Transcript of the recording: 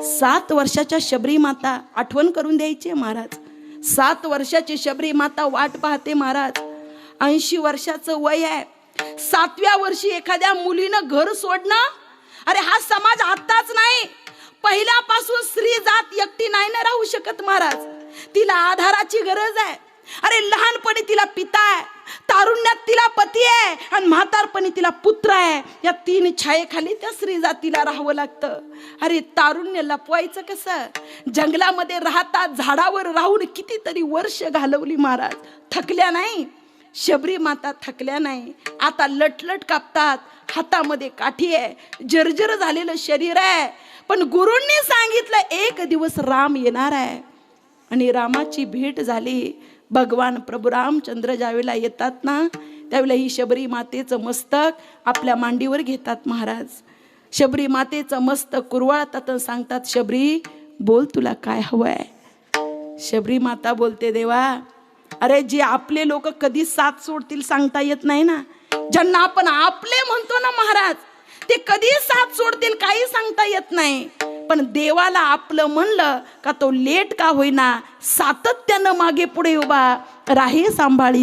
7 वर्षाच्या शबरी माता आठवण करून द्यायची महाराज. 7 वर्षाची शबरी माता वाट पाहते महाराज. 80 वर्षाचं वय आहे. 7व्या वर्षी एखाद्या मुलीनं घर सोडणं, अरे हा समाज आताच नाही, पहिल्यापासून स्त्री जात एकटी नाही ना राहू शकत महाराज. तिला आधाराची गरज आहे. अरे लहानपणी तिला पिता आहे, तारुण्यात तिला पती आहे आणि म्हातारपणी तिला पुत्र आहे. या 3 छायेखाली त्या स्त्री जातीला राहावं लागतं. अरे तारुण्य लपवायचं कसं? जंगलामध्ये राहतात, झाडावर राहून कितीतरी वर्ष घालवली महाराज. थकल्या नाही शबरी माता, थकल्या नाही. आता लटलट कापतात, हातामध्ये काठी आहे, जर्जर झालेलं शरीर आहे. पण गुरूंनी सांगितलं एक दिवस राम येणार आहे. आणि रामाची भेट झाली. भगवान प्रभू रामचंद्र ज्यावेळेला येतात ना, त्यावेळेला ही शबरी मातेचं मस्तक आपल्या मांडीवर घेतात महाराज. शबरी मातेचं मस्तक कुरवाळतात आणि सांगतात, शबरी बोल तुला काय हवंय. शबरी माता बोलते, देवा अरे जे आपले लोक कधी साथ सोडतील सांगता येत नाही ना. ज्यांना आपण आपले म्हणतो ना महाराज, ते कधी साथ सोडतील काही सांगता येत नाही. पण देवाला आपलं म्हणलं का तो लेट का होईना सातत्यानं मागे पुढे उभा राही सांभाळीत.